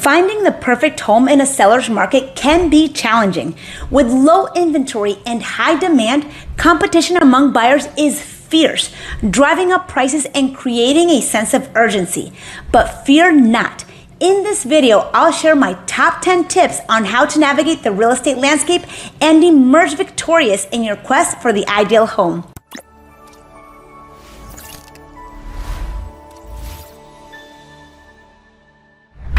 Finding the perfect home in a seller's market can be challenging. With low inventory and high demand, competition among buyers is fierce, driving up prices and creating a sense of urgency. But fear not. In this video, I'll share my top 10 tips on how to navigate the real estate landscape and emerge victorious in your quest for the ideal home.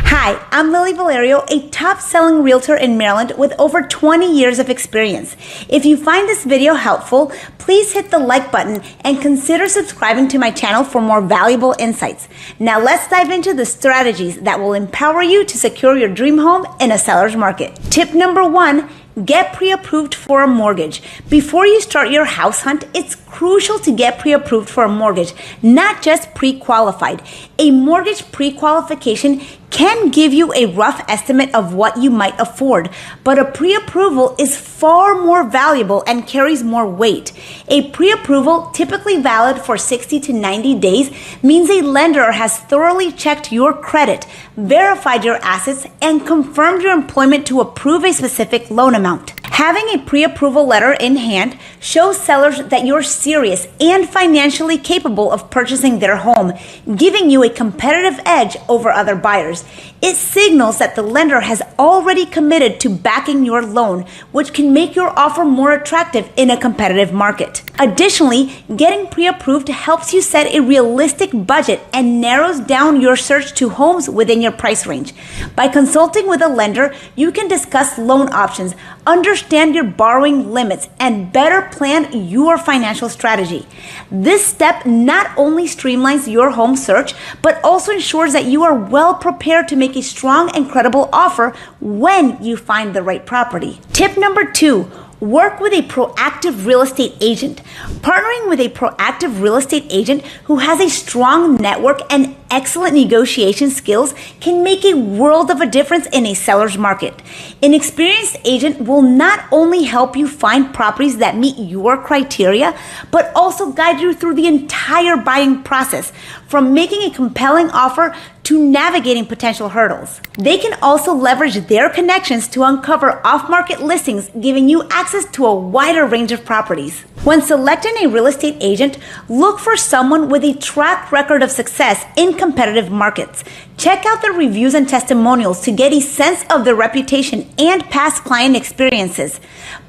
Hi, I'm Lily Valerio, a top-selling realtor in Maryland with over 20 years of experience. If you find this video helpful, please hit the like button and consider subscribing to my channel for more valuable insights. Now let's dive into the strategies that will empower you to secure your dream home in a seller's market. Tip number 1, get pre-approved for a mortgage. Before you start your house hunt, it's crucial to get pre-approved for a mortgage, not just pre-qualified. A mortgage pre-qualification can give you a rough estimate of what you might afford, but a pre-approval is far more valuable and carries more weight. A pre-approval, typically valid for 60 to 90 days, means a lender has thoroughly checked your credit, verified your assets, and confirmed your employment to approve a specific loan amount. Having a pre-approval letter in hand shows sellers that you're serious and financially capable of purchasing their home, giving you a competitive edge over other buyers. It signals that the lender has already committed to backing your loan, which can make your offer more attractive in a competitive market. Additionally, getting pre-approved helps you set a realistic budget and narrows down your search to homes within your price range. By consulting with a lender, you can discuss loan options, understand your borrowing limits, and better plan your financial strategy. This step not only streamlines your home search, but also ensures that you are well prepared to make a strong and credible offer when you find the right property. Tip number 2, work with a proactive real estate agent. Partnering with a proactive real estate agent who has a strong network and excellent negotiation skills can make a world of a difference in a seller's market. An experienced agent will not only help you find properties that meet your criteria, but also guide you through the entire buying process, from making a compelling offer to navigating potential hurdles. They can also leverage their connections to uncover off-market listings, giving you access to a wider range of properties. When selecting a real estate agent, look for someone with a track record of success in competitive markets. Check out their reviews and testimonials to get a sense of their reputation and past client experiences.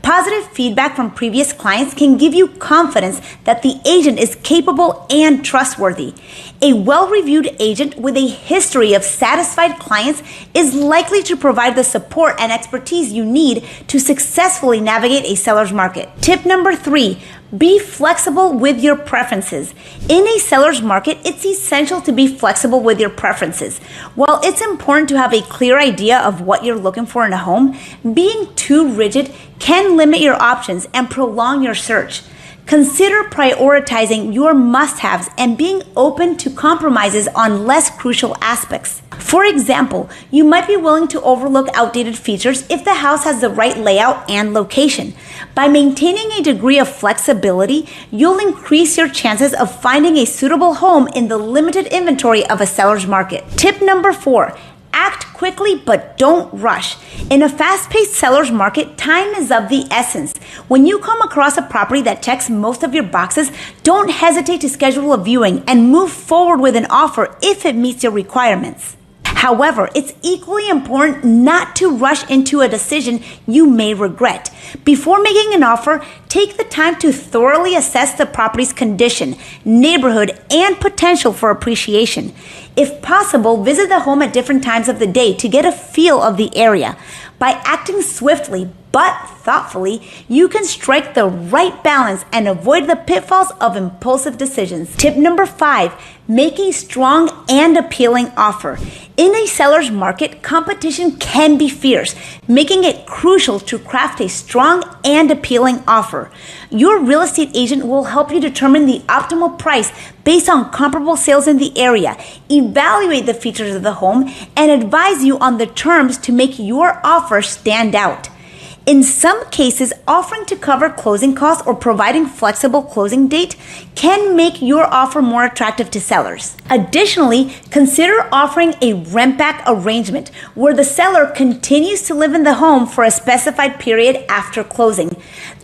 Positive feedback from previous clients can give you confidence that the agent is capable and trustworthy. A well-reviewed agent with a history of satisfied clients is likely to provide the support and expertise you need to successfully navigate a seller's market. Tip number 3, be flexible with your preferences. In a seller's market, it's essential to be flexible with your preferences. While it's important to have a clear idea of what you're looking for in a home, being too rigid can limit your options and prolong your search. Consider prioritizing your must-haves and being open to compromises on less crucial aspects. For example, you might be willing to overlook outdated features if the house has the right layout and location. By maintaining a degree of flexibility, you'll increase your chances of finding a suitable home in the limited inventory of a seller's market. Tip number 4, act quickly but don't rush. In a fast-paced seller's market, time is of the essence. When you come across a property that checks most of your boxes, don't hesitate to schedule a viewing and move forward with an offer if it meets your requirements. However, it's equally important not to rush into a decision you may regret. Before making an offer, take the time to thoroughly assess the property's condition, neighborhood, and potential for appreciation. If possible, visit the home at different times of the day to get a feel of the area. By acting swiftly but thoughtfully, you can strike the right balance and avoid the pitfalls of impulsive decisions. Tip number 5, make a strong and appealing offer. In a seller's market, competition can be fierce, making it crucial to craft a strong and appealing offer. Your real estate agent will help you determine the optimal price based on comparable sales in the area, evaluate the features of the home, and advise you on the terms to make your offer stand out. In some cases, offering to cover closing costs or providing flexible closing date can make your offer more attractive to sellers. Additionally, consider offering a rent-back arrangement where the seller continues to live in the home for a specified period after closing,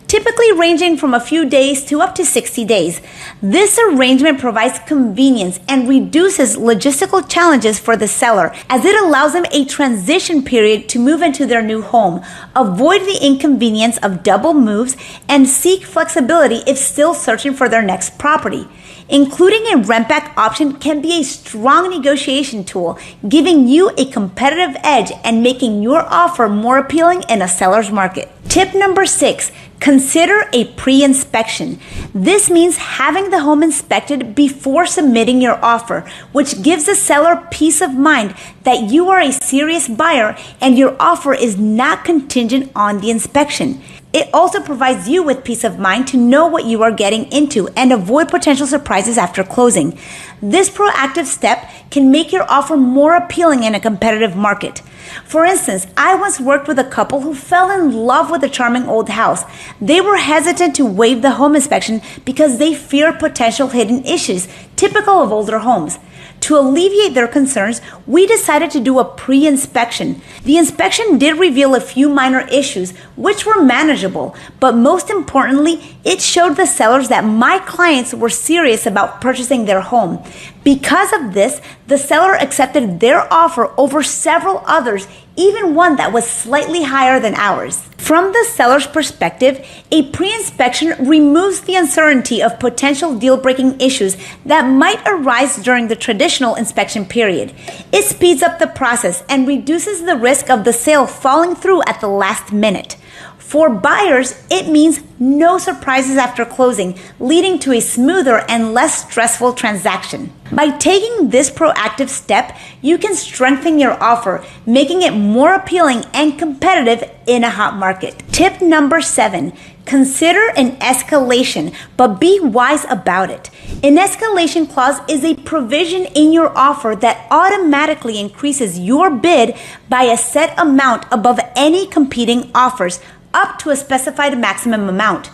typically ranging from a few days to up to 60 days. This arrangement provides convenience and reduces logistical challenges for the seller as it allows them a transition period to move into their new home, avoid the inconvenience of double moves, and seek flexibility if still searching for their next property. Including a rent-back option can be a strong negotiation tool, giving you a competitive edge and making your offer more appealing in a seller's market. Tip number 6, consider a pre-inspection. This means having the home inspected before submitting your offer, which gives the seller peace of mind that you are a serious buyer and your offer is not contingent on the inspection. It also provides you with peace of mind to know what you are getting into and avoid potential surprises after closing. This proactive step can make your offer more appealing in a competitive market. For instance, I once worked with a couple who fell in love with a charming old house. They were hesitant to waive the home inspection because they feared potential hidden issues, typical of older homes. To alleviate their concerns, we decided to do a pre-inspection. The inspection did reveal a few minor issues, which were manageable, but most importantly, it showed the sellers that my clients were serious about purchasing their home. Because of this, the seller accepted their offer over several others, even one that was slightly higher than ours. From the seller's perspective, a pre-inspection removes the uncertainty of potential deal-breaking issues that might arise during the traditional inspection period. It speeds up the process and reduces the risk of the sale falling through at the last minute. For buyers, it means no surprises after closing, leading to a smoother and less stressful transaction. By taking this proactive step, you can strengthen your offer, making it more appealing and competitive in a hot market. Tip number 7, consider an escalation, but be wise about it. An escalation clause is a provision in your offer that automatically increases your bid by a set amount above any competing offers, up to a specified maximum amount.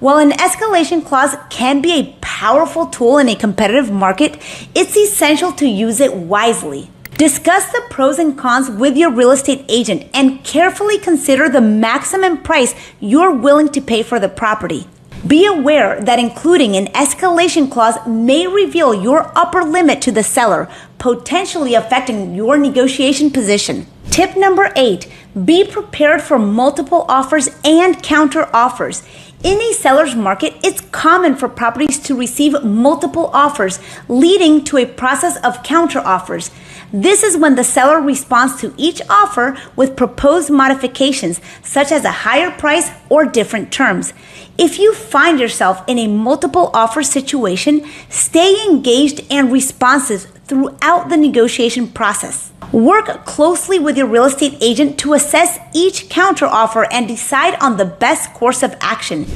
While an escalation clause can be a powerful tool in a competitive market, it's essential to use it wisely. Discuss the pros and cons with your real estate agent and carefully consider the maximum price you're willing to pay for the property. Be aware that including an escalation clause may reveal your upper limit to the seller, potentially affecting your negotiation position. Tip number 8, be prepared for multiple offers and counter offers. In a seller's market, it's common for properties to receive multiple offers, leading to a process of counter offers. This is when the seller responds to each offer with proposed modifications, such as a higher price or different terms. If you find yourself in a multiple offer situation, stay engaged and responsive throughout the negotiation process. Work closely with your real estate agent to assess each counteroffer and decide on the best course of action.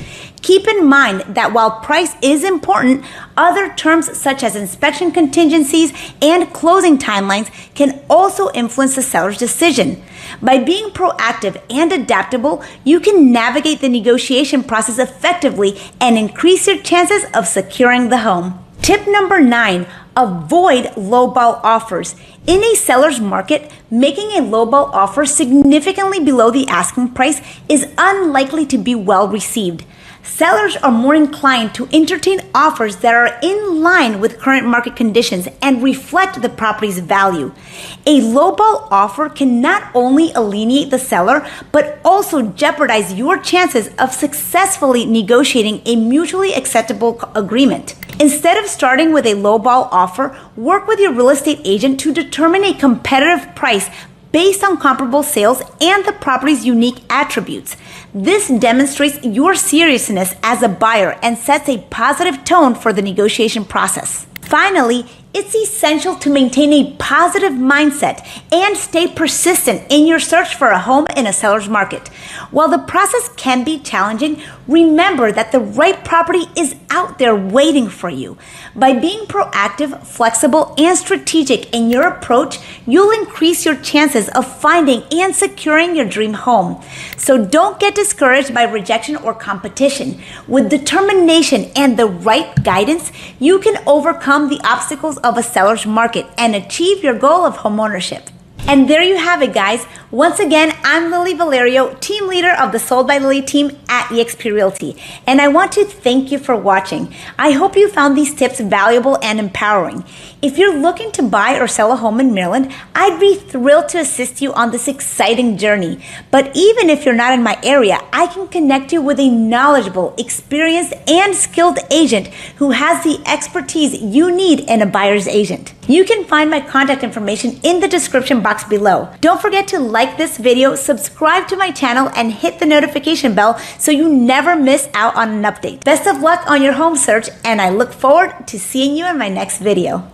Keep in mind that while price is important, other terms such as inspection contingencies and closing timelines can also influence the seller's decision. By being proactive and adaptable, you can navigate the negotiation process effectively and increase your chances of securing the home. Tip number 9, avoid lowball offers. In a seller's market, making a lowball offer significantly below the asking price is unlikely to be well received. Sellers are more inclined to entertain offers that are in line with current market conditions and reflect the property's value. A lowball offer can not only alienate the seller, but also jeopardize your chances of successfully negotiating a mutually acceptable agreement. Instead of starting with a lowball offer, work with your real estate agent to determine a competitive price based on comparable sales and the property's unique attributes. This demonstrates your seriousness as a buyer and sets a positive tone for the negotiation process. Finally, It's essential to maintain a positive mindset and stay persistent in your search for a home in a seller's market. While the process can be challenging, remember that the right property is out there waiting for you. By being proactive, flexible, and strategic in your approach, you'll increase your chances of finding and securing your dream home. So don't get discouraged by rejection or competition. With determination and the right guidance, you can overcome the obstacles of a seller's market and achieve your goal of homeownership. And there you have it, guys. Once again, I'm Lily Valerio, team leader of the Sold by Lily team at eXp Realty. And I want to thank you for watching. I hope you found these tips valuable and empowering. If you're looking to buy or sell a home in Maryland, I'd be thrilled to assist you on this exciting journey. But even if you're not in my area, I can connect you with a knowledgeable, experienced, and skilled agent who has the expertise you need in a buyer's agent. You can find my contact information in the description box below. Don't forget to like this video, subscribe to my channel, and hit the notification bell so you never miss out on an update. Best of luck on your home search, and I look forward to seeing you in my next video.